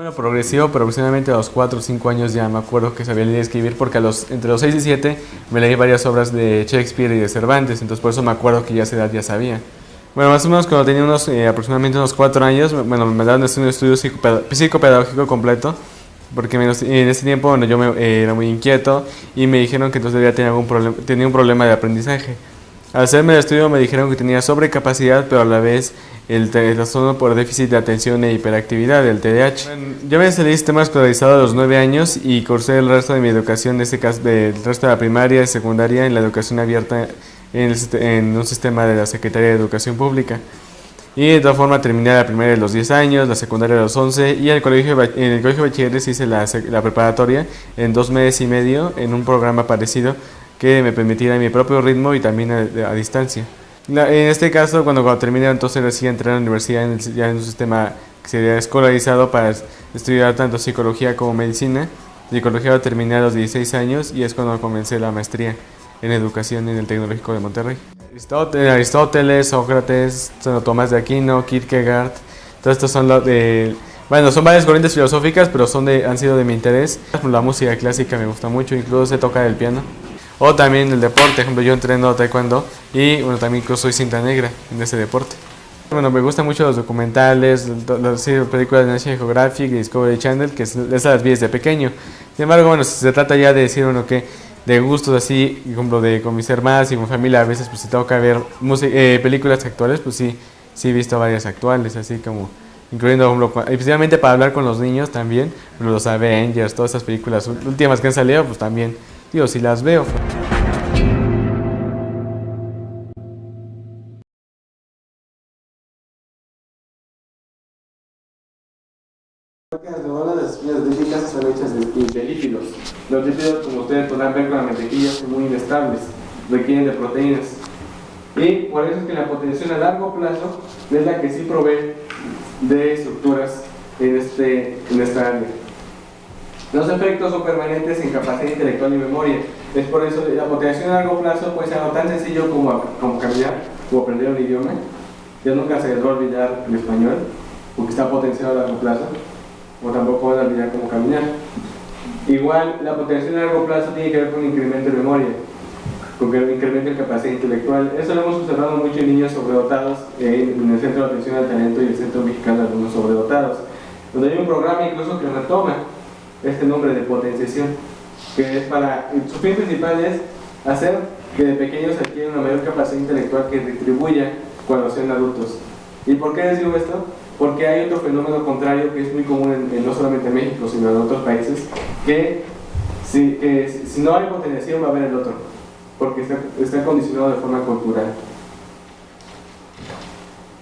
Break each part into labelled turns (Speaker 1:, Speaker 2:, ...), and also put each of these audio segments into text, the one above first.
Speaker 1: Lo progresivo, pero aproximadamente a los 4 o 5 años ya me acuerdo que sabía leer y escribir, porque entre los 6 y 7 me leí varias obras de Shakespeare y de Cervantes, entonces por eso me acuerdo que ya a esa edad ya sabía. Bueno, más o menos cuando tenía aproximadamente unos 4 años, bueno, me daban un estudio psicopedagógico completo, porque en ese tiempo bueno, era muy inquieto y me dijeron que entonces tenía un problema de aprendizaje. Al hacerme el estudio me dijeron que tenía sobrecapacidad, pero a la vez el trastorno por déficit de atención e hiperactividad, el TDAH. Bueno, yo me salí del sistema escolarizado a los 9 años y cursé el resto de mi educación, en este caso del resto de la primaria y secundaria, en la educación abierta en un sistema de la Secretaría de Educación Pública. Y de todas formas terminé la primaria a los 10 años, la secundaria a los 11 y en el colegio de bachilleres hice la preparatoria en 2 meses y medio en un programa parecido que me permitiera mi propio ritmo y también a distancia. En este caso, cuando terminé, entonces recién entré a la universidad ya en un sistema que sería escolarizado para estudiar tanto psicología como medicina. Psicología lo terminé a los 16 años y es cuando comencé la maestría en educación en el Tecnológico de Monterrey. Aristóteles, Sócrates, Tomás de Aquino, Kierkegaard, todos estos son son varias corrientes filosóficas, pero han sido de mi interés. La música clásica me gusta mucho, incluso sé tocar el piano. O también el deporte, por ejemplo, yo entreno taekwondo y bueno, también incluso soy cinta negra en ese deporte. Bueno, me gustan mucho los documentales, las películas de National Geographic y Discovery Channel, que esas las vi desde pequeño. Sin embargo, bueno, si se trata ya de decir uno que de gustos así, como con mis hermanas y con mi familia, a veces pues si toca ver películas actuales, pues sí he visto varias actuales, así como incluyendo, especialmente para hablar con los niños también, los Avengers, todas esas películas últimas que han salido, pues también, digo, si las veo. Las neuronas dendríticas son hechas de lípidos. Los lípidos, como ustedes podrán ver con la mantequilla, son muy inestables, requieren de proteínas. Y por eso es que la potenciación a largo plazo es la que sí provee de estructuras en esta área. Los efectos son permanentes en capacidad intelectual y memoria. Es por eso que la potenciación a largo plazo puede ser algo tan sencillo como caminar o aprender un idioma. Ya nunca se les va a olvidar el español, porque está potenciado a largo plazo. O tampoco van a olvidar cómo caminar. Igual, la potenciación a largo plazo tiene que ver con un incremento de memoria, con un incremento de capacidad intelectual. Eso lo hemos observado mucho en niños sobredotados en el Centro de Atención al Talento y el Centro Mexicano de Alumnos Sobredotados, donde hay un programa incluso que retoma este nombre de potenciación, que es su fin principal es hacer que de pequeños adquieran una mayor capacidad intelectual que retribuya cuando sean adultos. ¿Y por qué les digo esto? Porque hay otro fenómeno contrario que es muy común no solamente en México, sino en otros países, que si no hay potenciación va a haber el otro, porque está condicionado de forma cultural.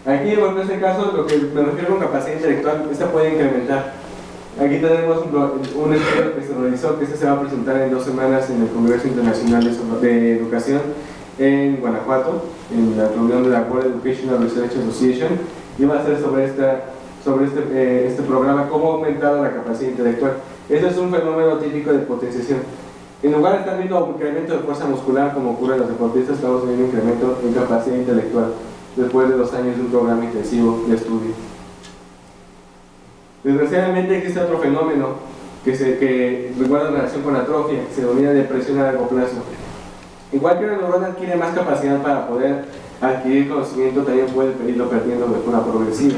Speaker 1: Aquí, en este caso, lo que me refiero con capacidad intelectual, esta puede incrementar. Aquí tenemos un estudio que se realizó, que se va a presentar en 2 semanas en el Congreso Internacional de Educación en Guanajuato, en la reunión de la World Educational Research Association, y va a ser sobre este programa, cómo ha aumentado la capacidad intelectual. Este es un fenómeno típico de potenciación. En lugar de estar viendo un incremento de fuerza muscular, como ocurre en los deportistas, estamos viendo un incremento en capacidad intelectual después de 2 años de un programa intensivo de estudio. Desgraciadamente existe otro fenómeno que guarda relación con la atrofia, que se denomina depresión a largo plazo. Igual que una neurona adquiere más capacidad para poder adquirir conocimiento, también puede irlo perdiendo de forma progresiva.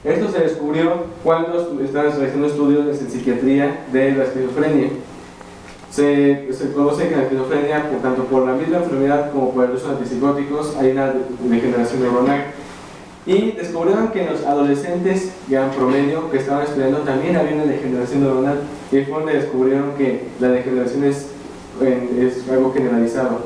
Speaker 1: Esto se descubrió cuando estaban realizando estudios en psiquiatría de la esquizofrenia. Se conoce que en la esquizofrenia, tanto por la misma enfermedad como por el uso de antipsicóticos, hay una degeneración neuronal. Y descubrieron que en los adolescentes ya en promedio que estaban estudiando también había una degeneración neuronal, y fue donde descubrieron que la degeneración es algo generalizado,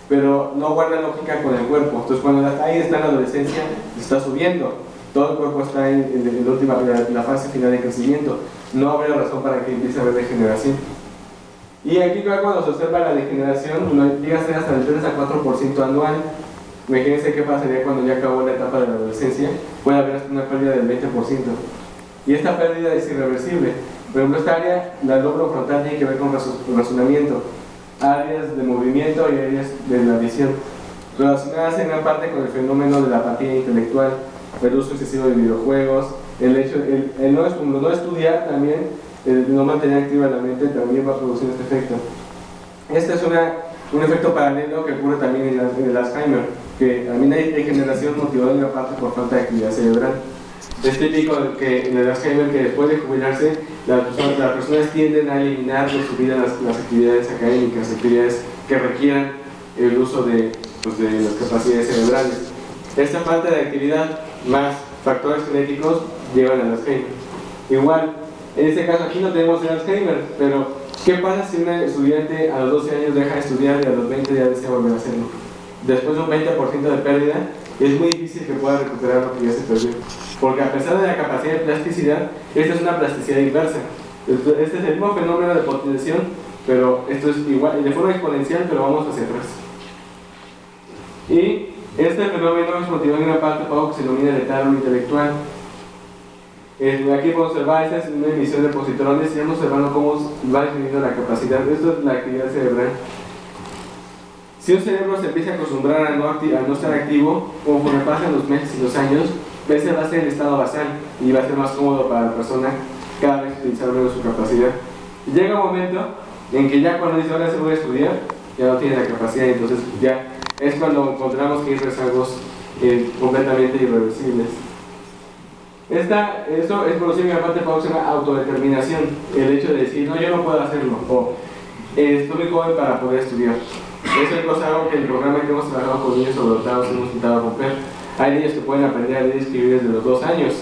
Speaker 1: pero no guarda lógica con el cuerpo. Entonces cuando ahí está en la adolescencia, está subiendo, todo el cuerpo está en la fase final de crecimiento, no habría razón para que empiece a haber degeneración. Y aquí cuando se observa la degeneración, llega a ser hasta el 3 a 4% anual. Imagínense qué pasaría cuando ya acabó la etapa de la adolescencia, puede haber hasta una pérdida del 20%. Y esta pérdida es irreversible. Por ejemplo, esta área, la lóbulo frontal, tiene que ver con razonamiento, áreas de movimiento y áreas de la visión, relacionadas en gran parte con el fenómeno de la apatía intelectual, el uso excesivo de videojuegos, el hecho, no estudiar también, no mantener activa la mente, también va a producir este efecto. Este es un efecto paralelo que ocurre también en el Alzheimer, que también hay degeneración motivada en gran parte por falta de actividad cerebral. Es típico que en el Alzheimer, que después de jubilarse, las personas tienden a eliminar de su vida las actividades académicas, actividades que requieran el uso de las capacidades cerebrales. Esta falta de actividad más factores genéticos llevan al Alzheimer. Igual, en este caso aquí no tenemos el Alzheimer, pero ¿qué pasa si un estudiante a los 12 años deja de estudiar y a los 20 ya desea volver a hacerlo? Después de un 20% de pérdida, es muy difícil que pueda recuperar lo que ya se perdió. Porque a pesar de la capacidad de plasticidad, esta es una plasticidad inversa. Este es el mismo fenómeno de potenciación, pero esto es igual, de forma exponencial, pero vamos hacia atrás. Y este fenómeno es motivado en una parte por algo que se denomina el letargo intelectual. Aquí podemos observar, esta es una emisión de positrones y vamos observando cómo va disminuyendo la capacidad. Esto es la actividad cerebral. Si un cerebro se empieza a acostumbrar a no estar activo, conforme pasan los meses y los años, ese va a ser el estado basal y va a ser más cómodo para la persona cada vez utilizar menos su capacidad. Y llega un momento en que ya cuando dice ahora se voy a estudiar, ya no tiene la capacidad, entonces ya es cuando encontramos que hay rezagos completamente irreversibles. Esto es producido en la parte de una autodeterminación, el hecho de decir, no, yo no puedo hacerlo, o estoy muy joven para poder estudiar. Eso es algo que en el programa que hemos trabajado con niños sobredotados hemos intentado romper. Hay niños que pueden aprender a leer y escribir desde los 2 años,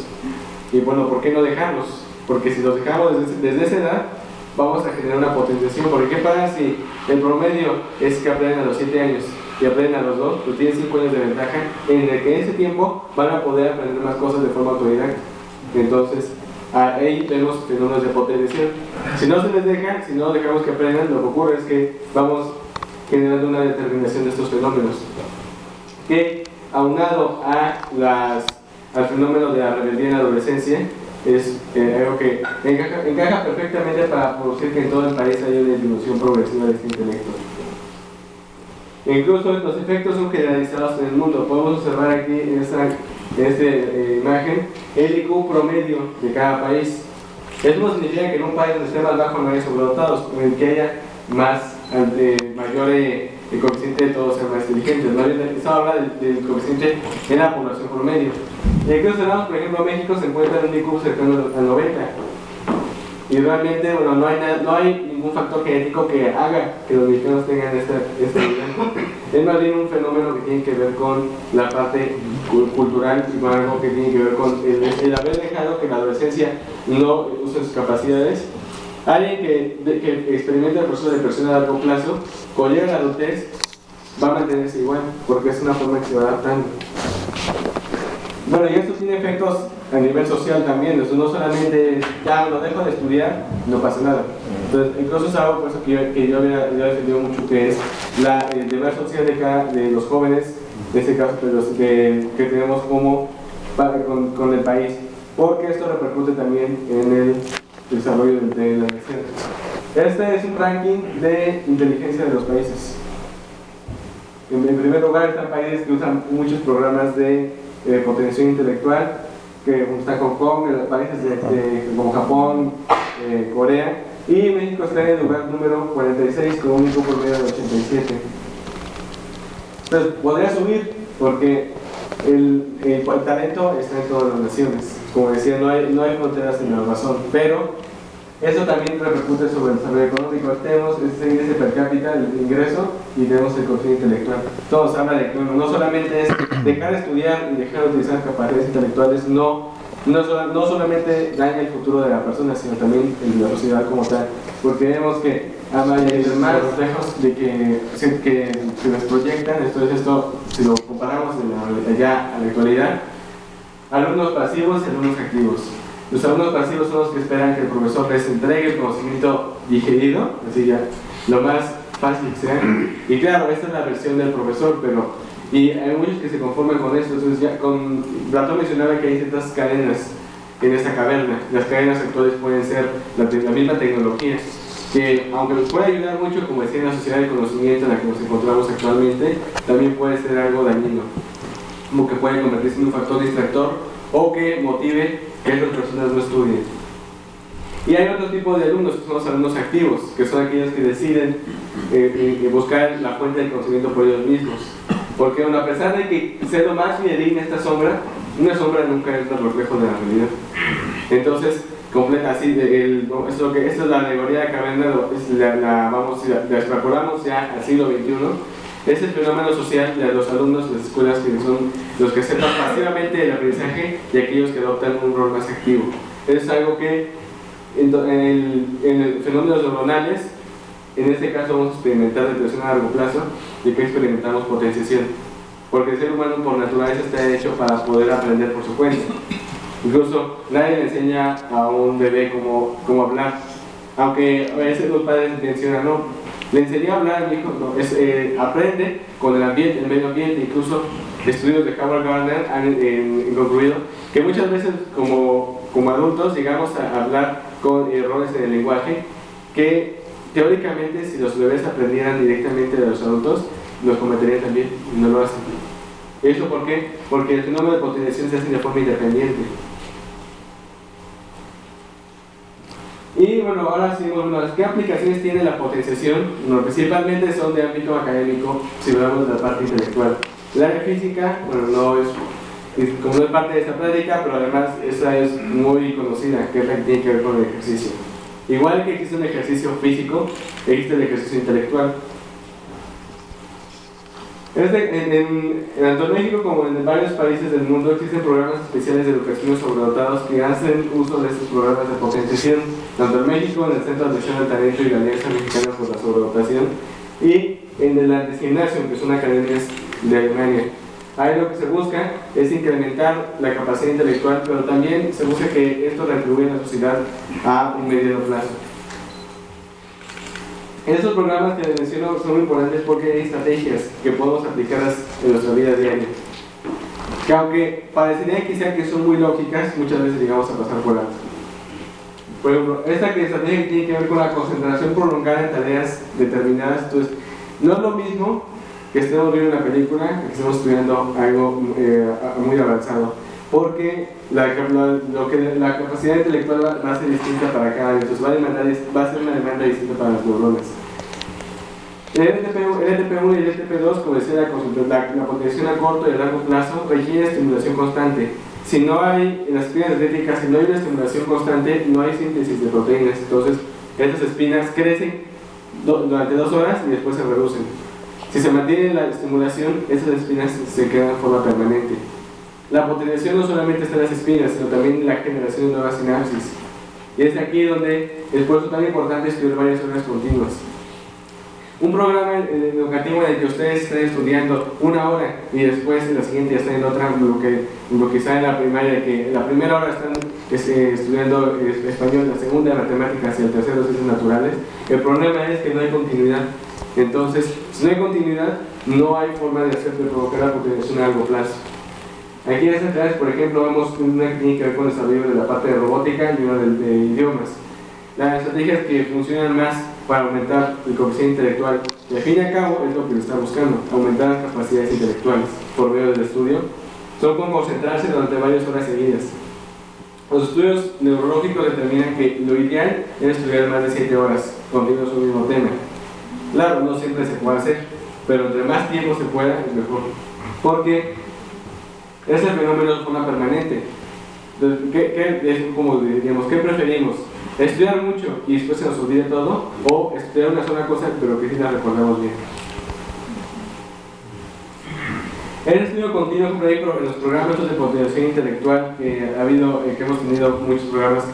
Speaker 1: y bueno, ¿por qué no dejarlos? Porque si los dejamos desde esa edad, vamos a generar una potenciación. Porque ¿qué pasa si el promedio es que aprenden a los 7 años y aprenden a los 2? Pues tienen 5 años de ventaja en el que en ese tiempo van a poder aprender más cosas de forma autodidacta. Entonces, ahí vemos fenómenos de potenciación. Si no se les deja, si no dejamos que aprendan, lo que ocurre es que vamos generando una determinación de estos fenómenos, que aunado al fenómeno de la rebeldía en la adolescencia, es algo que encaja perfectamente para producir que en todo el país haya una disminución progresiva de este intelecto. Incluso los efectos son generalizados en el mundo. Podemos observar aquí en esta imagen el IQ promedio de cada país. Esto no significa que en un país donde esté más bajo no haya sobredotados, en el que haya mayor coeficiente de todos ser más inteligentes. Esto habla del coeficiente en la población promedio. Y aquí observamos, por ejemplo, México se encuentra en un IQ cercano al 90. Y realmente, bueno, no hay ningún factor genético que haga que los mexicanos tengan este nivel. Es más bien un fenómeno que tiene que ver con la parte cultural y con algo que tiene que ver con el haber dejado que la adolescencia no use sus capacidades. Alguien que experimenta el proceso de depresión a largo plazo, cuando llega a la adultez, va a mantenerse igual, porque es una forma que se va adaptando. Bueno, y esto tiene efectos a nivel social también. Entonces, no solamente ya lo dejo de estudiar, no pasa nada. Entonces, incluso es algo por eso que yo había defendido mucho, que es el deber social de los jóvenes, en este caso que tenemos con el país, porque esto repercute también en el desarrollo de la nación. Este es un ranking de inteligencia de los países. En primer lugar están países que usan muchos programas de potenciación intelectual, que está Hong Kong, países como Japón, Corea, y México está en el lugar número 46 con un IQ promedio de 87. Entonces podría subir porque el talento está en todas las naciones. Como decía, no hay fronteras en la razón, pero eso también repercute sobre el desarrollo económico. Tenemos este índice per cápita, el ingreso, y tenemos el coeficiente intelectual. Todo se habla de que no solamente es dejar de estudiar y dejar de utilizar capacidades intelectuales, no solamente daña el futuro de la persona, sino también el de la sociedad como tal. Porque vemos que hay más reflejos de que se nos proyectan. Entonces esto, si lo comparamos allá a la actualidad, alumnos pasivos y alumnos activos. Los alumnos pasivos son los que esperan que el profesor les entregue el conocimiento digerido, así ya, lo más fácil que sea. Y claro, esta es la versión del profesor, y hay muchos que se conforman con esto. Entonces ya Platón mencionaba que hay ciertas cadenas en esta caverna. Las cadenas actuales pueden ser la misma tecnología, que aunque nos puede ayudar mucho, como decía, en la sociedad del conocimiento en la que nos encontramos actualmente, también puede ser algo dañino, como que puede convertirse en un factor distractor o que motive que estas personas no estudien. Y hay otro tipo de alumnos, que son los alumnos activos, que son aquellos que deciden buscar la fuente del conocimiento por ellos mismos. Porque bueno, a pesar de que sea lo más fidedigna esta sombra, una sombra nunca es el reflejo de la realidad. Entonces, completa así, esta es la alegoría de Caverna, la extrapolamos ya al siglo XXI. Es el fenómeno social de los alumnos de las escuelas, que son los que aceptan pasivamente el aprendizaje y aquellos que adoptan un rol más activo. Es algo que en fenómenos neuronales, en este caso vamos a experimentar depresión a largo plazo, y que experimentamos potenciación, porque el ser humano por naturaleza está hecho para poder aprender por su cuenta. Incluso nadie le enseña a un bebé cómo hablar, aunque a veces los padres mencionan, no, le enseñé a hablar a mi hijo, no, aprende con el ambiente, el medio ambiente. Incluso estudios de Howard Gardner han concluido que muchas veces como adultos llegamos a hablar con errores en el lenguaje que teóricamente si los bebés aprendieran directamente de los adultos los cometerían también, y no lo hacen. ¿Eso por qué? Porque el fenómeno de potenciación se hace de forma independiente. Y bueno, ahora sí, ¿qué aplicaciones tiene la potenciación? Bueno, principalmente son de ámbito académico, si hablamos de la parte intelectual. El área física, bueno, como no es parte de esta práctica, pero además esa es muy conocida, que es la que tiene que ver con el ejercicio. Igual que existe un ejercicio físico, existe el ejercicio intelectual. Tanto en México como en varios países del mundo existen programas especiales de educación sobredotados que hacen uso de estos programas de potenciación, tanto en México, en el Centro de Atención al Talento y la Alianza Mexicana por la Sobredotación, y en el Landesgymnasium, que son academias de Alemania. Ahí lo que se busca es incrementar la capacidad intelectual, pero también se busca que esto retribuya a la sociedad a un mediano plazo. Estos programas que les menciono son muy importantes porque hay estrategias que podemos aplicar en nuestra vida diaria, que aunque parecería que son muy lógicas, muchas veces llegamos a pasar por alto. Por ejemplo, esta estrategia tiene que ver con la concentración prolongada en tareas determinadas. Entonces, no es lo mismo que estemos viendo una película que estemos estudiando algo muy avanzado, porque la capacidad intelectual va a ser distinta para cada uno. Entonces va a ser una demanda distinta para las neuronas. El LTP1 y el LTP2, como decía, la potenciación a corto y a largo plazo requiere estimulación constante. Si no hay, en las espinas atléticas, si no hay una estimulación constante, no hay síntesis de proteínas. Entonces, estas espinas crecen durante 2 horas y después se reducen. Si se mantiene la estimulación, esas espinas se quedan de forma permanente. La potenciación no solamente está en las espinas, sino también en la generación de nuevas sinapsis. Y es aquí donde es por eso tan importante estudiar varias horas continuas. Un programa educativo en el que ustedes estén estudiando 1 hora y después en la siguiente ya están en otra, lo que está en la primaria, que en la primera hora están estudiando español, la segunda matemáticas y el tercero ciencias naturales. El problema es que no hay continuidad. Entonces, si no hay continuidad, no hay forma de provocar la potenciación a largo plazo. Aquí en estas clases, por ejemplo, vemos una que tiene que ver con el desarrollo de la parte de robótica y una de idiomas. Las estrategias que funcionan más para aumentar el coeficiente intelectual, y al fin y al cabo es lo que se está buscando, aumentar las capacidades intelectuales por medio del estudio, son como concentrarse durante varias horas seguidas. Los estudios neurológicos determinan que lo ideal es estudiar más de 7 horas continuos un mismo tema. Claro, no siempre se puede hacer, pero entre más tiempo se pueda es mejor, porque es el fenómeno de forma permanente. Entonces, ¿qué preferimos? ¿Estudiar mucho y después se nos olvide todo? ¿O estudiar una sola cosa pero que sí la recordamos bien? El estudio continuo en los programas de potenciación intelectual que hemos tenido muchos programas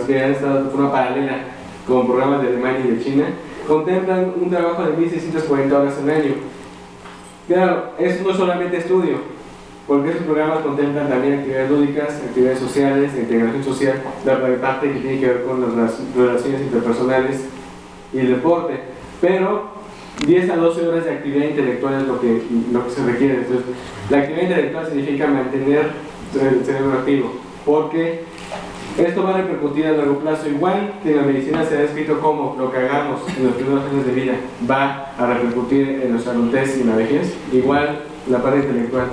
Speaker 1: que han estado de forma paralela con programas de Alemania y de China, contemplan un trabajo de 1.640 horas al año. Claro, eso no es solamente estudio, porque esos programas contemplan también actividades lúdicas, actividades sociales, integración social, la parte que tiene que ver con las relaciones interpersonales y el deporte. Pero 10 a 12 horas de actividad intelectual es lo que se requiere. Entonces, la actividad intelectual significa mantener el cerebro activo, porque esto va a repercutir a largo plazo. Igual que en la medicina se ha descrito cómo lo que hagamos en los primeros años de vida va a repercutir en nuestra adultez y en la vejez, igual la parte intelectual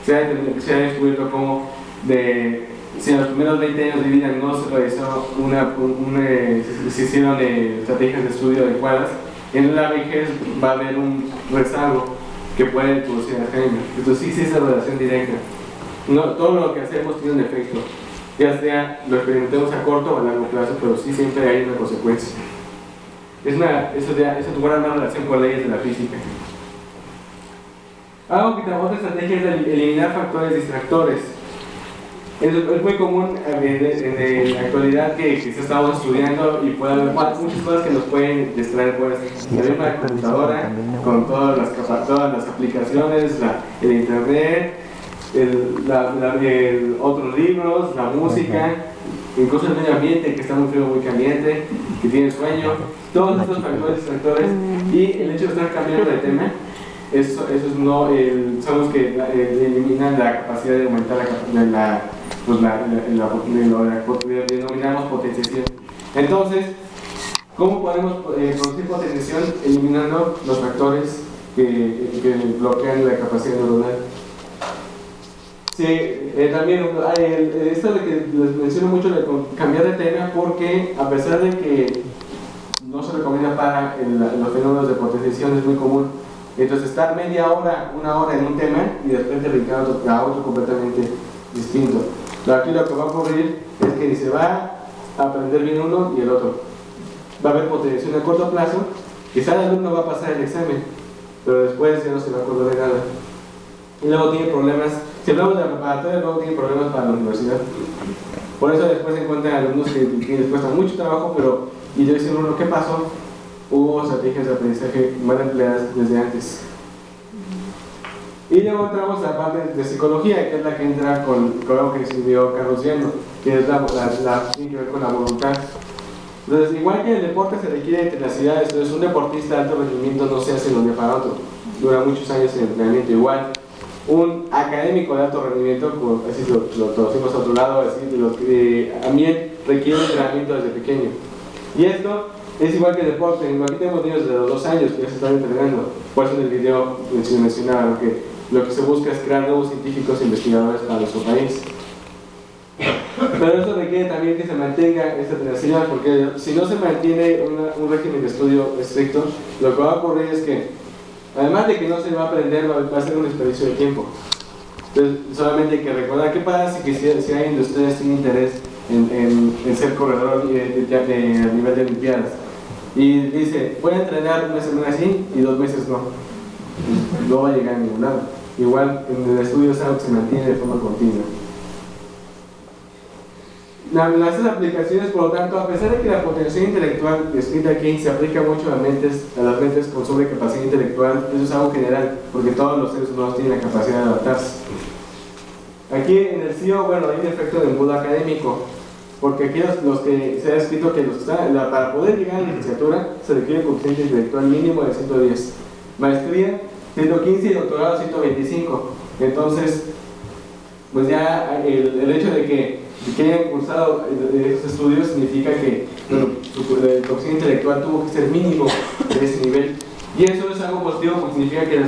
Speaker 1: se ha descubierto cómo si en los primeros 20 años de vida no se realizó se hicieron estrategias de estudio adecuadas, en la vejez va a haber un rezago que puede producir Alzheimer. Entonces sí es la relación directa. No, todo lo que hacemos tiene un efecto, ya sea lo experimentemos a corto o a largo plazo, pero sí siempre hay una consecuencia. Eso guarda una relación con leyes de la física. Otra estrategia es eliminar factores distractores. Es muy común en la actualidad que estamos estudiando y puede haber muchas cosas que nos pueden distraer, pues la misma computadora con todas las aplicaciones, el internet, otros libros, la música, incluso el medio ambiente que está muy frío, muy caliente, que tiene sueño, todos estos factores distractores y el hecho de estar cambiando de tema. Esos son los que eliminan la capacidad de aumentar lo que denominamos potenciación. Entonces, ¿cómo podemos producir potenciación? Eliminando los factores que bloquean la capacidad neuronal. Sí, también esto de que les menciono mucho de cambiar de tema, porque a pesar de que no se recomienda para los fenómenos de potenciación, es muy común. Entonces estar media hora, una hora en un tema y de repente brincar a otro completamente distinto. Pero aquí lo que va a ocurrir es que se va a aprender bien uno y el otro. Va a haber potenciación a corto plazo, quizá el alumno va a pasar el examen, pero después ya no se va a acordar de nada. Y luego tiene problemas, si hablamos de la preparatoria, luego tiene problemas para la universidad. Por eso después se encuentran alumnos que les cuesta mucho trabajo, y yo decía uno, ¿qué pasó? Hubo estrategias de aprendizaje mal empleadas desde antes. Y luego entramos a la parte de psicología, que es la que entra con algo que escribió Carlos Llano, que es tiene que ver con la voluntad. Entonces, igual que en el deporte se requiere de tenacidad, entonces un deportista de alto rendimiento no se hace de un día para otro, dura muchos años en entrenamiento. Igual, un académico de alto rendimiento, así lo traducimos a otro lado, así, también requiere un entrenamiento desde pequeño. Y esto es igual que el deporte. Aquí tenemos niños de los 2 años que ya se están entrenando. Por eso en el video mencionaba que lo que se busca es crear nuevos científicos e investigadores para nuestro país. Pero eso requiere también que se mantenga esta tenacidad, porque si no se mantiene un régimen de estudio estricto, lo que va a ocurrir es que, además de que no se va a aprender, va a ser un desperdicio de tiempo. Entonces, solamente hay que recordar qué pasa si alguien de ustedes tiene interés en ser corredor a nivel de olimpiadas. Y dice, voy a entrenar una semana así y 2 meses no va a llegar a ningún lado. Igual en el estudio es algo que se mantiene de forma continua. Las aplicaciones, por lo tanto, a pesar de que la potenciación intelectual descrita aquí se aplica mucho a las mentes con sobrecapacidad intelectual, eso es algo general, porque todos los seres humanos tienen la capacidad de adaptarse. Aquí en el CIO, bueno, hay un efecto de embudo académico, porque aquí los que se ha escrito que para poder llegar a la licenciatura se requiere un coeficiente intelectual mínimo de 110, maestría 115 y doctorado 125. Entonces, pues ya el hecho de que hayan cursado esos estudios significa que el coeficiente intelectual tuvo que ser mínimo de ese nivel. Y eso es algo positivo porque significa que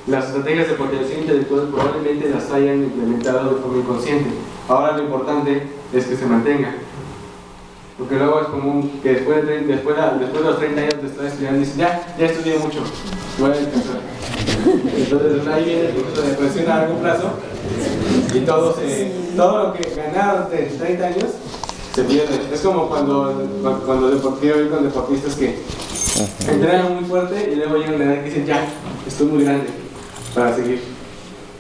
Speaker 1: las estrategias de potenciación intelectual probablemente las hayan implementado de forma inconsciente. Ahora lo importante es que se mantenga, porque luego es común que después de los 30 años de estar estudiando dicen, ya estudié mucho, voy a descansar. Entonces ahí viene el proceso de depresión a largo plazo y todo lo que ganaron de 30 años se pierde. Es como cuando yo con deportistas que entrenan muy fuerte y luego llegan a la edad que dicen, ya, estoy muy grande para seguir.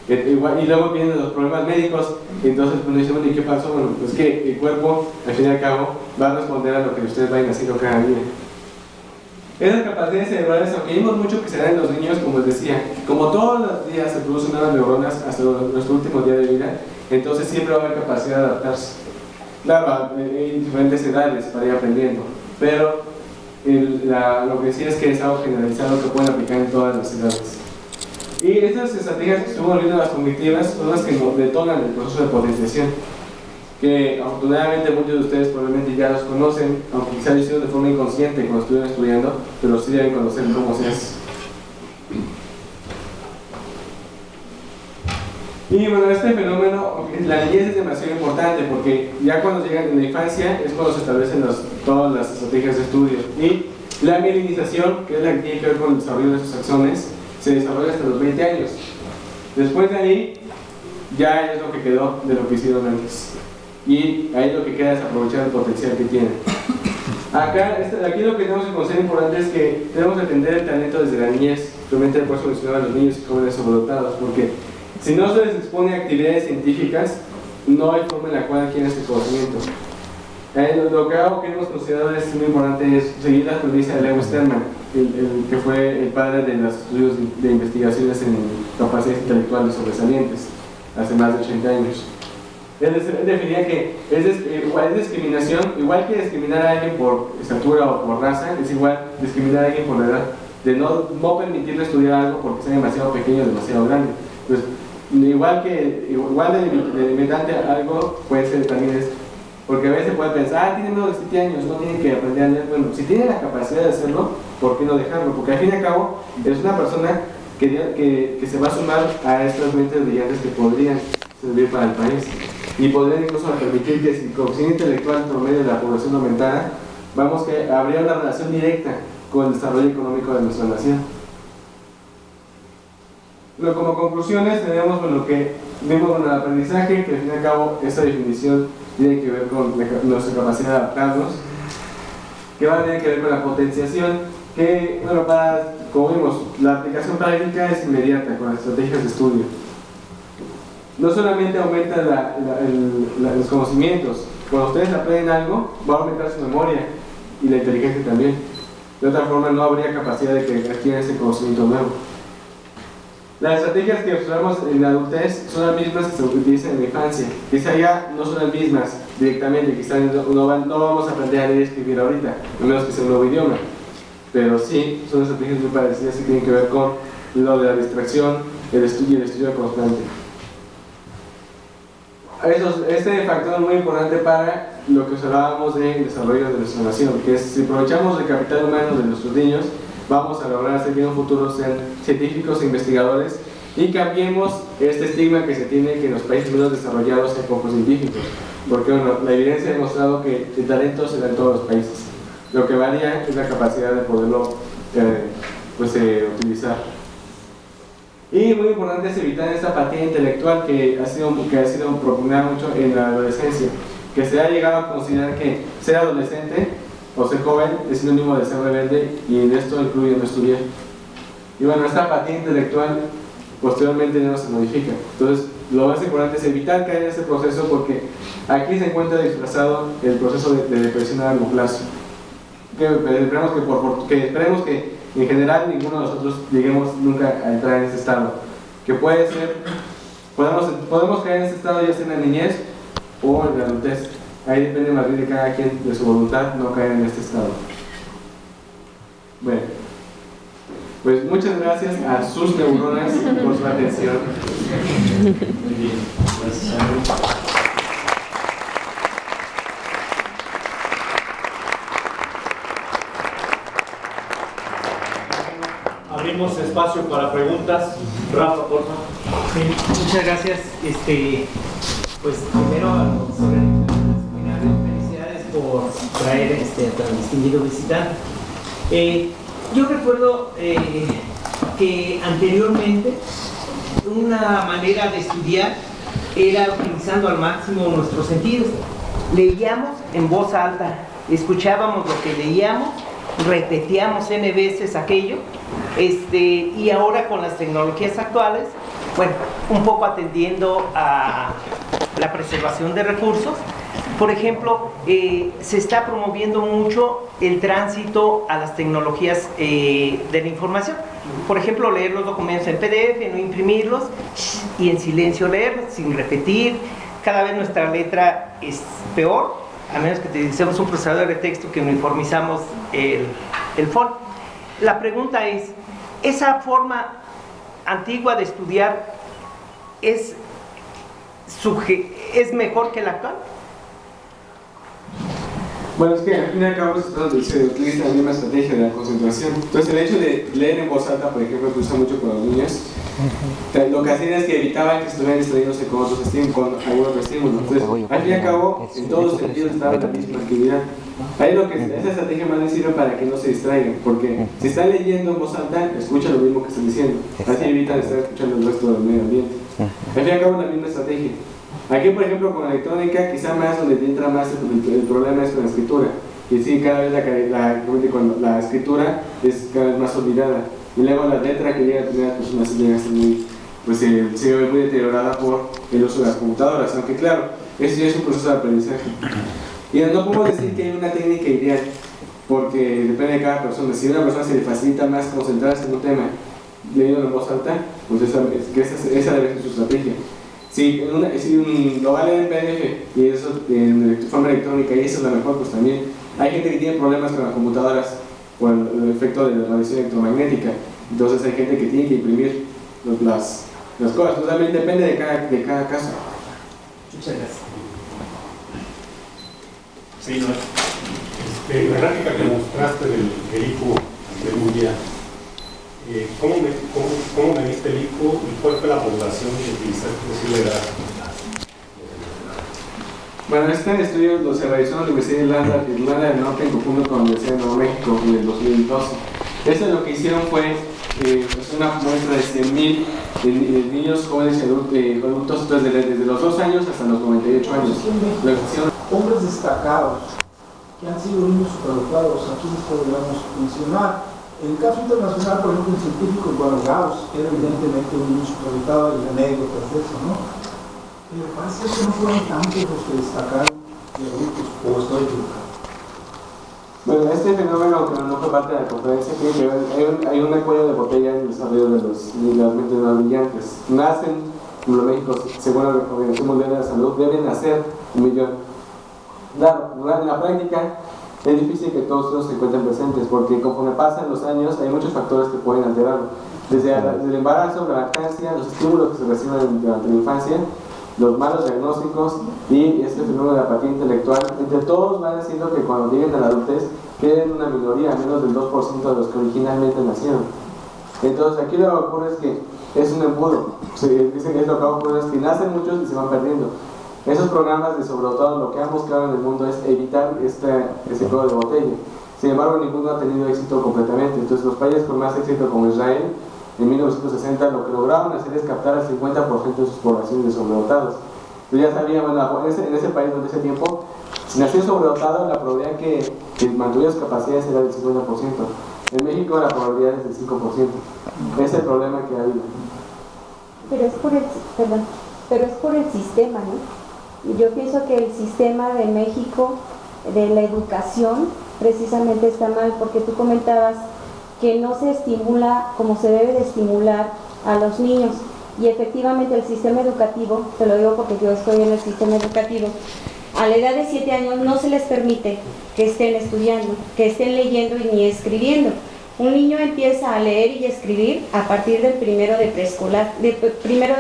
Speaker 1: Y luego vienen los problemas médicos y entonces uno dice, bueno, ¿y qué pasó? Bueno, pues que el cuerpo al fin y al cabo va a responder a lo que ustedes vayan haciendo cada día. Esas capacidades cerebrales, aunque vimos mucho que se dan en los niños, como les decía, como todos los días se producen nuevas neuronas hasta nuestro último día de vida, entonces siempre va a haber capacidad de adaptarse. Claro, en diferentes edades para ir aprendiendo, pero lo que sí es que es algo generalizado que pueden aplicar en todas las edades. Y estas estrategias que estuvimos viendo, las cognitivas, son las que nos detonan el proceso de potenciación, que afortunadamente muchos de ustedes probablemente ya los conocen, aunque quizá lo hicieron de forma inconsciente cuando estuvieron estudiando, pero sí deben conocer cómo se hace. Y bueno, este fenómeno, la niñez es demasiado importante porque ya cuando llegan en la infancia es cuando se establecen todas las estrategias de estudio. Y la mielinización, que es la que tiene que ver con el desarrollo de sus axones, se desarrolla hasta los 20 años. Después de ahí, ya es lo que quedó de lo que hicieron antes. Y ahí lo que queda es aprovechar el potencial que tienen. Aquí lo que tenemos que considerar importante es que tenemos que atender el talento desde la niñez. Realmente por eso mencionaba a los niños y jóvenes sobredotados, porque si no se les expone a actividades científicas, no hay forma en la cual adquieren este conocimiento. Lo que hemos considerado es muy importante es seguir la premisa de Lewis Terman, que fue el padre de los estudios de investigaciones en capacidades intelectuales sobresalientes hace más de 80 años. Él definía que es discriminación, igual que discriminar a alguien por estatura o por raza, es igual discriminar a alguien por la edad, de no permitirle estudiar algo porque sea demasiado pequeño o demasiado grande. Entonces, igual de limitante algo puede ser también es, porque a veces puede pensar, tiene menos de 7 años, no tiene que aprender a leer. Bueno, si tiene la capacidad de hacerlo, ¿por qué no dejarlo? Porque al fin y al cabo es una persona que se va a sumar a estas mentes brillantes que podrían servir para el país. Y podrían incluso permitir que si el coeficiente intelectual promedio de la población aumentara, vamos que habría una relación directa con el desarrollo económico de nuestra nación. Pero como conclusiones tenemos lo que vimos con el aprendizaje, que al fin y al cabo esa definición tiene que ver con nuestra capacidad de adaptarnos, que va a tener que ver con la potenciación, que bueno, como vimos, la aplicación práctica es inmediata con las estrategias de estudio. No solamente aumenta los conocimientos, cuando ustedes aprenden algo, va a aumentar su memoria y la inteligencia también. De otra forma, no habría capacidad de que adquieran ese conocimiento nuevo. Las estrategias que observamos en la adultez son las mismas que se utilizan en la infancia. Quizá ya no son las mismas directamente, quizá no vamos a aprender a leer y escribir ahorita, a menos que sea un nuevo idioma. Pero sí, son estrategias muy parecidas que tienen que ver con lo de la distracción, el estudio constante. Este factor es muy importante para lo que observábamos del desarrollo de nuestra nación, que es si aprovechamos el capital humano de nuestros niños, vamos a lograr hacer que en un futuro sean científicos e investigadores y cambiemos este estigma que se tiene que en los países menos desarrollados hay pocos científicos, porque bueno, la evidencia ha demostrado que el talento se da en todos los países. Lo que varía es la capacidad de poderlo utilizar. Y muy importante es evitar esta apatía intelectual que ha sido propugnada mucho en la adolescencia, que se ha llegado a considerar que ser adolescente o ser joven es sinónimo de ser rebelde, y en esto incluye no estudiar. Y bueno, esta apatía intelectual posteriormente no se modifica. Entonces, lo más importante es evitar caer en ese proceso, porque aquí se encuentra disfrazado el proceso de depresión a largo plazo. Esperemos que en general ninguno de nosotros lleguemos nunca a entrar en ese estado, que puede ser, podemos caer en ese estado ya sea en la niñez o en la adultez. Ahí depende más bien de cada quien, de su voluntad, no caer en este estado. Bueno, pues muchas gracias a sus neuronas por su atención. Muy bien, gracias.
Speaker 2: Abrimos espacio para preguntas. Rafa, por favor.
Speaker 3: Sí, muchas gracias. Pues primero a los seminarios, felicidades por traer a tan distinguido visitante. Yo recuerdo que anteriormente una manera de estudiar era utilizando al máximo nuestros sentidos. Leíamos en voz alta, escuchábamos lo que leíamos, repetíamos n veces aquello, y ahora con las tecnologías actuales, bueno, un poco atendiendo a la preservación de recursos, por ejemplo, se está promoviendo mucho el tránsito a las tecnologías de la información. Por ejemplo, leer los documentos en PDF, no imprimirlos, y en silencio leerlos, sin repetir. Cada vez nuestra letra es peor, a menos que utilicemos un procesador de texto que uniformizamos el font. La pregunta es, ¿esa forma antigua de estudiar es mejor que la actual?
Speaker 1: Bueno, es que al fin y al cabo se utiliza la misma estrategia de la concentración. Entonces, el hecho de leer en voz alta, por ejemplo, que usa mucho con los niños, lo que hacían es que evitaban que estuvieran distrayéndose con otros estímulos, con algún otro estímulo. Entonces, al fin y al cabo, en todos los sentidos estaba la misma actividad. Ahí esa estrategia más les sirve para que no se distraigan, porque si están leyendo en voz alta, escuchan lo mismo que están diciendo. Así evitan estar escuchando el resto del medio ambiente. Al fin y al cabo, la misma estrategia. Aquí, por ejemplo, con la electrónica, quizá más donde entra más el problema es con la escritura. Y sí, cada vez la escritura es cada vez más olvidada. Y luego la letra que llega a tener personas llega a ser muy, pues, se ve muy deteriorada por el uso de las computadoras. Aunque claro, eso ya es un proceso de aprendizaje. Y no podemos decir que hay una técnica ideal, porque depende de cada persona. Si a una persona se le facilita más concentrarse en un tema leyendo en voz alta, pues esa debe ser su estrategia. Si lo va a leer en PDF y eso en forma electrónica y eso es la mejor, pues también hay gente que tiene problemas con las computadoras por el efecto de la radiación electromagnética. Entonces hay gente que tiene que imprimir las cosas. Pues también depende de cada caso.
Speaker 3: Muchas gracias.
Speaker 2: Sí, no.
Speaker 4: La gráfica que mostraste del IQ de Mundia, ¿cómo mediste el IQ y cuál fue la población que utilizaste posible edad?
Speaker 1: Bueno, este estudio se realizó en la Universidad de Irlanda del Norte en conjunto con la Universidad de Nuevo México en el 2012. Lo que hicieron fue una muestra de 100.000 niños, jóvenes y adultos desde los 2 años hasta los 98 años.
Speaker 5: Hombres destacados que han sido niños superdotados, aquí les podríamos mencionar. En el caso internacional, por ejemplo, el científico, bueno, Gauss era evidentemente un niño superdotado y anécdotas de eso, ¿no? Pero parece que no fueron tantos los que destacaron de adultos, o estoy equivocado.
Speaker 1: Bueno, este fenómeno que no fue parte de la conferencia, creo que hay un cuello de botella en el desarrollo de las mentes más brillantes. Nacen, como lo México, según la Organización Mundial de la Salud, deben nacer 1 millón. Claro, en la práctica es difícil que todos ellos se encuentren presentes porque conforme pasan los años hay muchos factores que pueden alterarlo. Desde el embarazo, la lactancia, los estímulos que se reciben durante la infancia, los malos diagnósticos y este fenómeno de la apatía intelectual, entre todos van haciendo que cuando lleguen a la adultez queden una minoría, menos del 2% de los que originalmente nacieron. Entonces aquí lo que ocurre es que es un embudo. Dicen que lo que ocurre es que nacen muchos y se van perdiendo. Esos programas de sobredotado lo que han buscado en el mundo es evitar ese cuello de botella. Sin embargo, ninguno ha tenido éxito completamente. Entonces los países con más éxito como Israel, en 1960 lo que lograron hacer es captar al 50% de sus poblaciones de sobredotados. Entonces ya sabían, bueno, en ese país durante ese tiempo, si nació sobredotado, la probabilidad que mantuviera sus capacidades era del 50%. En México la probabilidad es del 5%. Ese es el problema que ha habido.
Speaker 6: Pero es por el sistema, ¿no? Yo pienso que el sistema de México, de la educación, precisamente está mal, porque tú comentabas que no se estimula como se debe de estimular a los niños. Y efectivamente el sistema educativo, te lo digo porque yo estoy en el sistema educativo, a la edad de 7 años no se les permite que estén estudiando, que estén leyendo y ni escribiendo. Un niño empieza a leer y escribir a partir del primero de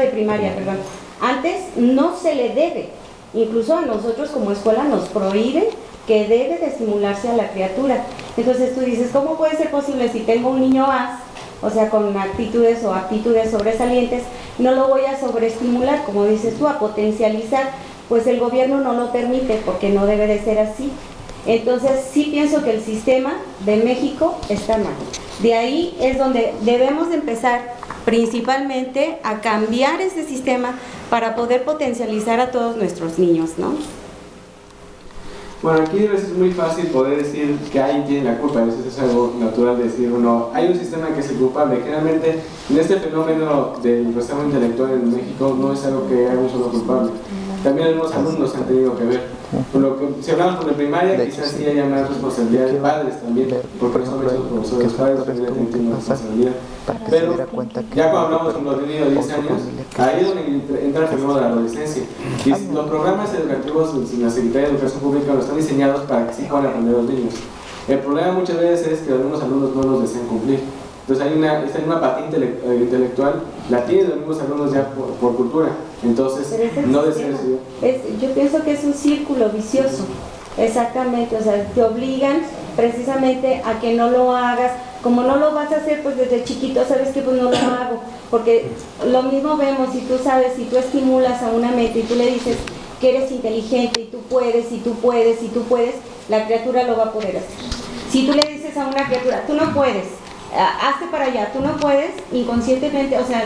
Speaker 6: primaria, perdón. Antes no se le debe, incluso a nosotros como escuela nos prohíben que debe de estimularse a la criatura. Entonces tú dices, ¿cómo puede ser posible si tengo un niño as, o sea, con actitudes o aptitudes sobresalientes, no lo voy a sobreestimular, como dices tú, a potencializar? Pues el gobierno no lo permite porque no debe de ser así. Entonces sí pienso que el sistema de México está mal. De ahí es donde debemos de empezar principalmente a cambiar ese sistema para poder potencializar a todos nuestros niños, ¿no?
Speaker 1: Bueno, aquí es muy fácil poder decir que alguien tiene la culpa, eso es algo natural de decir, bueno, hay un sistema que es el culpable. Generalmente en este fenómeno del rezago intelectual en México no es algo que haya un solo culpable. También algunos alumnos han tenido que ver. Por lo que, si hablamos con la primaria, quizás sí haya más responsabilidad de padres también, porque no son los profesores, los padres también tienen responsabilidad. Pero ya cuando hablamos con los niños de 10 años, ahí es donde entra el fenómeno de la adolescencia. Y los programas educativos en la Secretaría de Educación Pública están diseñados para que sí puedan aprender los niños. El problema muchas veces es que algunos alumnos no los desean cumplir. Entonces esta misma apatía intelectual la tienen los mismos alumnos ya por cultura. Entonces no desean estudiar.
Speaker 6: Yo pienso que es un círculo vicioso, Exactamente, o sea, te obligan precisamente a que no lo hagas. Como no lo vas a hacer, pues desde chiquito sabes que pues no lo hago, porque lo mismo vemos, si tú sabes, si tú estimulas a una meta y tú le dices que eres inteligente y tú puedes, y tú puedes, y tú puedes, la criatura lo va a poder hacer. Si tú le dices a una criatura, tú no puedes, hazte para allá, tú no puedes, inconscientemente, o sea,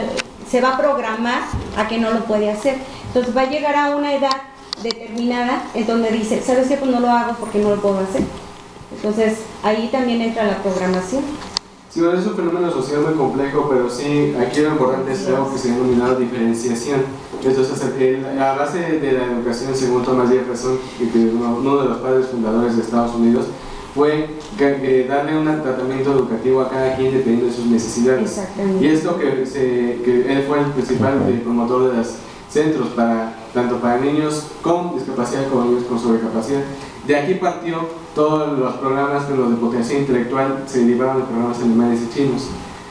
Speaker 6: se va a programar a que no lo puede hacer. Entonces va a llegar a una edad determinada en donde dice, ¿sabes qué? Pues no lo hago porque no lo puedo hacer. Entonces ahí también entra la programación.
Speaker 1: Sí, bueno, es un fenómeno social muy complejo, pero sí, aquí lo importante es algo que se ha denominado diferenciación. Entonces, a base de la educación, según Thomas Jefferson, uno de los padres fundadores de Estados Unidos, fue darle un tratamiento educativo a cada quien dependiendo de sus necesidades. Y es lo que él fue el principal promotor de los centros, tanto para niños con discapacidad como niños con sobrecapacidad. De aquí partió todos los programas de los de potenciación intelectual, se derivaron de programas alemanes y chinos.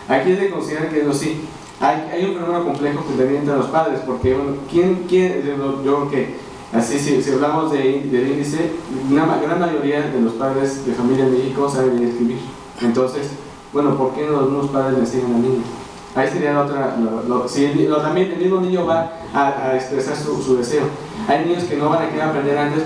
Speaker 1: Aquí se considera que sí, hay un fenómeno complejo que también entre los padres, porque bueno, yo creo que así si hablamos del índice, una gran mayoría de los padres de familia en México saben leer y escribir. Entonces, bueno, ¿por qué no algunos padres le enseñan al niño? Ahí sería la otra, también el mismo niño va a expresar su deseo. Hay niños que no van a querer aprender antes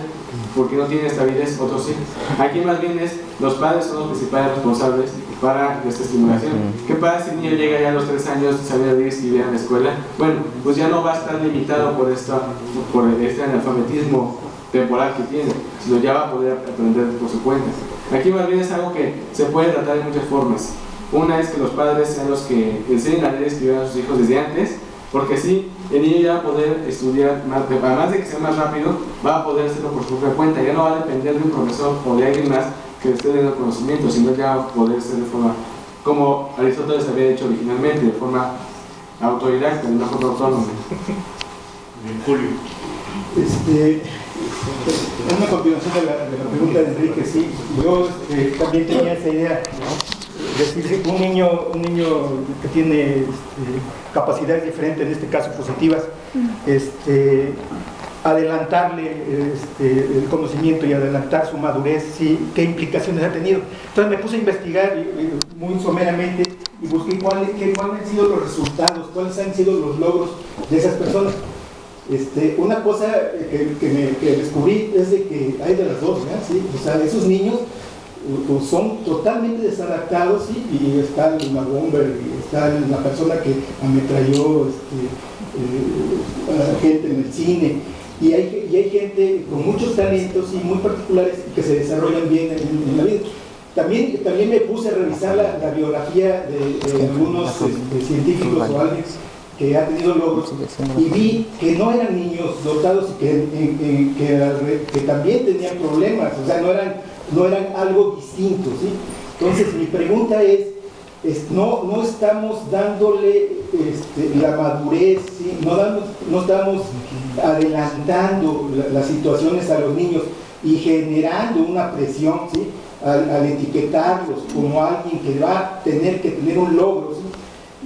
Speaker 1: porque no tienen estabilidad, otros sí. Aquí más bien los padres son los principales responsables para esta estimulación. ¿Qué pasa si el niño llega ya a los 3 años, sabe leer y escribir en la escuela? Bueno, pues ya no va a estar limitado por este analfabetismo temporal que tiene, sino ya va a poder aprender por su cuenta. Aquí más bien es algo que se puede tratar de muchas formas. Una es que los padres sean los que enseñen a leer y escribir a sus hijos desde antes, porque así el niño ya va a poder estudiar, además de que sea más rápido, va a poder hacerlo por su propia cuenta, ya no va a depender de un profesor o de alguien más que le esté dando conocimiento, sino ya va a poder ser de forma, como Aristóteles había hecho originalmente, de forma autodidacta, de una forma autónoma.
Speaker 2: Julio.
Speaker 5: Es una continuación de la pregunta de Enrique, sí. Yo también tenía esa idea. Decir, un niño que tiene capacidades diferentes, en este caso positivas, adelantarle el conocimiento y adelantar su madurez, ¿sí? ¿Qué implicaciones ha tenido? Entonces me puse a investigar muy someramente y busqué cuáles han sido los resultados, cuáles han sido los logros de esas personas. Una cosa que descubrí es de que hay de las dos, ¿verdad? ¿Sí? O sea, esos niños son totalmente desadaptados, ¿sí? Y está una bomber, y está la persona que ametralló a la gente en el cine, y hay gente con muchos talentos y muy particulares que se desarrollan bien en la vida. También me puse a revisar la biografía de algunos científicos o alguien que ha tenido logros, y vi que no eran niños dotados y que también tenían problemas, o sea, no eran algo distinto, ¿sí? Entonces mi pregunta es no estamos dándole la madurez, ¿sí? No estamos adelantando las situaciones a los niños y generando una presión, ¿sí? Al etiquetarlos como alguien que va a tener que tener un logro, ¿sí?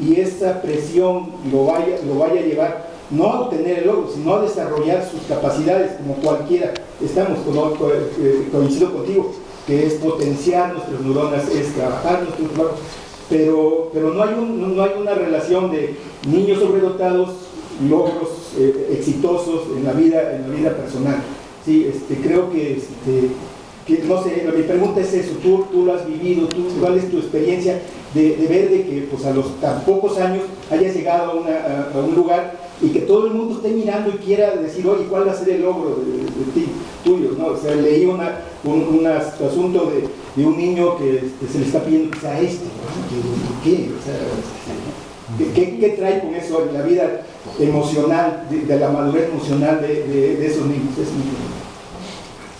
Speaker 5: Y esa presión lo vaya a llevar no a obtener el logro, sino a desarrollar sus capacidades como cualquiera. Coincido contigo, que es potenciar nuestras neuronas, es trabajar nuestros neuronas, pero no hay una relación de niños sobredotados, logros exitosos en la vida personal. Sí, creo que no sé, mi pregunta es eso, tú lo has vivido, ¿cuál es tu experiencia de ver de que pues, a los tan pocos años hayas llegado a un lugar y que todo el mundo esté mirando y quiera decir, oye, ¿cuál va a ser el logro de ti, tuyo? ¿No? O sea, leí un asunto de un niño que se le está pidiendo que sea ¿no? ¿Qué? O sea, ¿qué trae con eso en la vida emocional, de la madurez emocional de esos niños?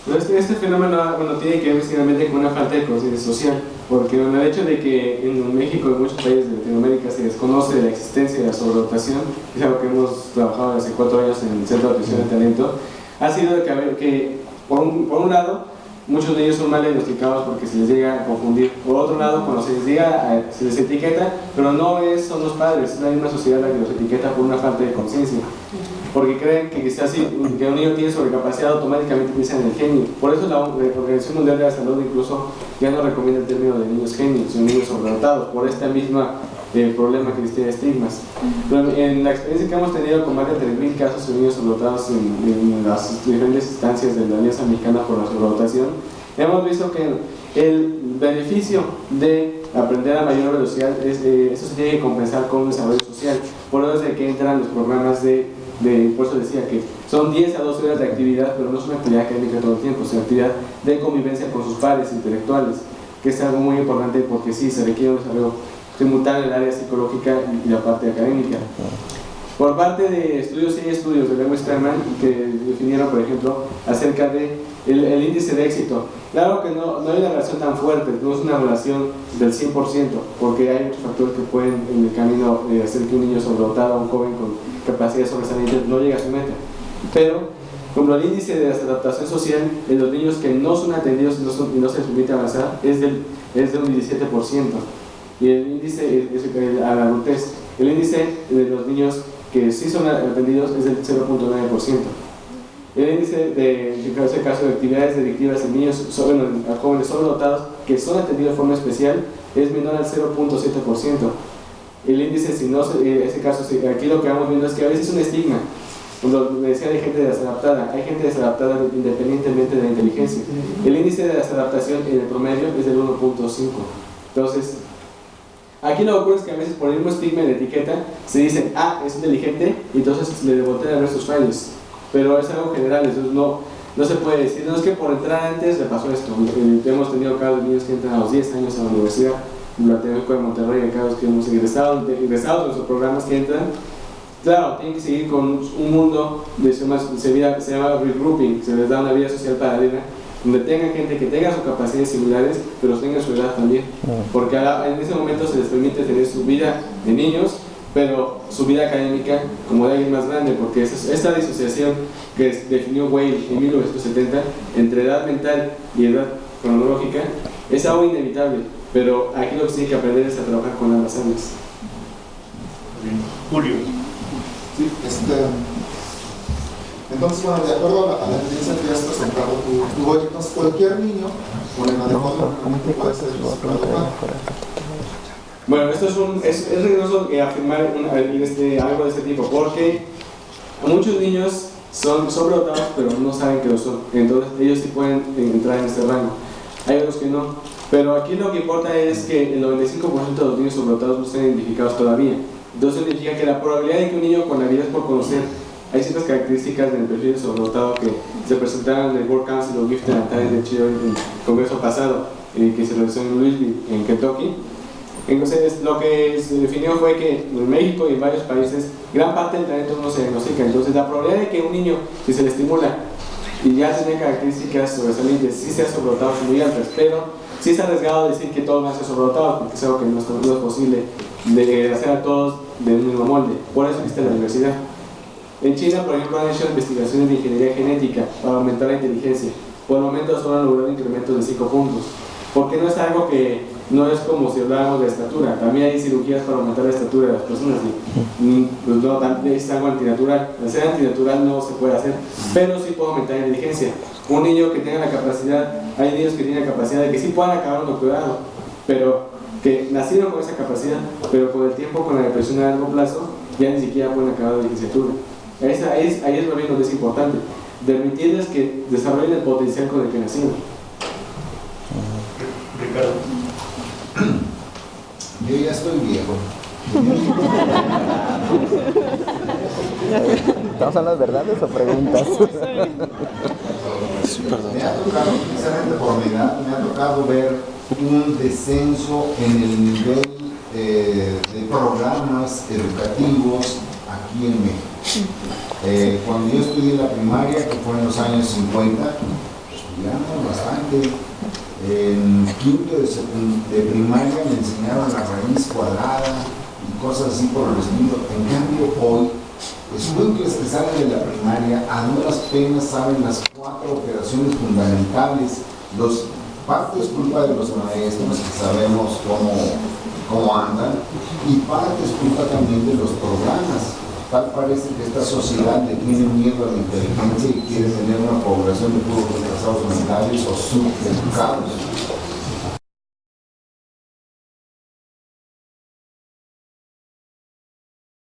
Speaker 1: Pero este fenómeno tiene que ver precisamente con una falta de conciencia social, porque el hecho de que en México y en muchos países de Latinoamérica se desconoce la existencia de la sobredotación, es algo que hemos trabajado hace 4 años en el Centro de Atención de Talento, ha sido que por un lado, muchos de ellos son mal diagnosticados porque se les llega a confundir. Por otro lado, cuando se les etiqueta, pero no son los padres, es la misma sociedad la que los etiqueta por una falta de conciencia. porque creen que quizás si que un niño tiene sobrecapacidad automáticamente piensan en el genio. Por eso la Organización Mundial de la Salud incluso ya no recomienda el término de niños genios, sino niños sobredotados, por esta misma problema que existe de estigmas. Pero en la experiencia que hemos tenido con más de 3.000 casos de niños sobredotados en las diferentes instancias de la Alianza Mexicana por la Sobredotación, hemos visto que el beneficio de aprender a mayor velocidad, eso se tiene que compensar con un desarrollo social. Por eso es de que entran los programas por eso decía que son 10 a 12 horas de actividad, pero no es una actividad académica todo el tiempo, es una actividad de convivencia con sus pares intelectuales, que es algo muy importante porque sí, se requiere un desarrollo simultáneo en el área psicológica y la parte académica. Por parte de estudios, hay estudios de Lewis Terman que definieron, por ejemplo, acerca de el índice de éxito. Claro que no hay una relación tan fuerte, no es una relación del 100%, porque hay muchos factores que pueden en el camino hacer que un niño sobredotado, un joven con capacidades sobresalientes, no llegue a su meta. Pero, como el índice de desadaptación social en los niños que no son atendidos y no se les permite avanzar es de un 17%. Y el índice, a la adultez, el índice de los niños que sí son atendidos es del 0.9%. El índice en ese caso de actividades delictivas en niños, a jóvenes sobredotados que son atendidos de forma especial es menor al 0.7%. El índice, si no, ese caso, aquí lo que vamos viendo es que a veces es un estigma. Como me decía de gente desadaptada, hay gente desadaptada independientemente de la inteligencia. El índice de desadaptación en el promedio es del 1.5. Entonces, aquí lo que ocurre es que a veces por el mismo estigma en la etiqueta se dicen, es inteligente, y entonces le voltean a ver sus fallos. Pero es algo general, eso no se puede decir, no es que por entrar antes le pasó esto. Hemos tenido casos de niños que entran a los 10 años a la universidad, en la Tecnológica de Monterrey, hay casos que hemos ingresado en nuestros programas que entran. Claro, tienen que seguir con un mundo, se llama regrouping, se les da una vida social paralela, donde tengan gente que tenga sus capacidades similares, pero tenga su edad también. Porque en ese momento se les permite tener su vida de niños, pero su vida académica como de alguien más grande, porque esta disociación que definió Weil en 1970 entre edad mental y edad cronológica es algo inevitable, pero aquí lo que se tiene que aprender es a trabajar con ambas áreas.
Speaker 2: Julio.
Speaker 7: Sí, entonces, bueno, de acuerdo a la evidencia que has presentado, entonces cualquier niño con el adecuado puede ser sobredotado.
Speaker 1: Bueno, esto es riesgoso afirmar algo de este tipo, porque muchos niños son sobredotados, pero no saben que lo son. Entonces, ellos sí pueden entrar en este rango. Hay otros que no. Pero aquí lo que importa es que el 95% de los niños sobredotados no están identificados todavía. Entonces, significa que la probabilidad de que un niño con habilidades por conocer, hay ciertas características del perfil sobredotado que se presentaron en el World Council of Gifted and Talented Children en el congreso pasado, que se realizó en Louisville, en Kentucky. Entonces, lo que se definió fue que en México y en varios países gran parte del talento no se diagnostica. Entonces, la probabilidad de que un niño, si se le estimula y ya tiene características sobresalientes, sí sea sobredotado, son muy altas, pero sí es arriesgado decir que todos van a ser sobredotados, porque es algo que no es posible de hacer a todos del mismo molde. Por eso existe la diversidad. En China, por ejemplo, han hecho investigaciones de ingeniería genética para aumentar la inteligencia. Por el momento solo han logrado incrementos de 5 puntos. Porque no es algo que no es como si habláramos de estatura. También hay cirugías para aumentar la estatura de las personas. Pues no, también es algo antinatural. Al ser antinatural no se puede hacer, pero sí puede aumentar la inteligencia. Un niño que tenga la capacidad, hay niños que tienen la capacidad de que sí puedan acabar un doctorado, pero que nacieron con esa capacidad, pero con el tiempo, con la depresión a largo plazo, ya ni siquiera pueden acabar la licenciatura. Ahí es lo mismo que es importante, permitirles que desarrollen el potencial con el que nacieron.
Speaker 2: Ricardo.
Speaker 7: Yo ya estoy viejo.
Speaker 8: ¿Estamos hablando de verdades o preguntas?
Speaker 7: Me ha tocado, precisamente por mi edad, me ha tocado ver un descenso en el nivel de programas educativos aquí en México. Cuando yo estudié la primaria, que fue en los años 50, estudiamos bastante. En quinto de primaria me enseñaron la raíz cuadrada y cosas así por el estilo. En cambio, hoy, estudiantes que salen de la primaria a duras penas saben las 4 operaciones fundamentales. Parte es culpa de los maestros, que sabemos cómo andan, y parte es culpa también de los programas. tal parece que esta sociedad le tiene miedo a la inteligencia y quiere tener una población de puros retrasados mentales o subeducados.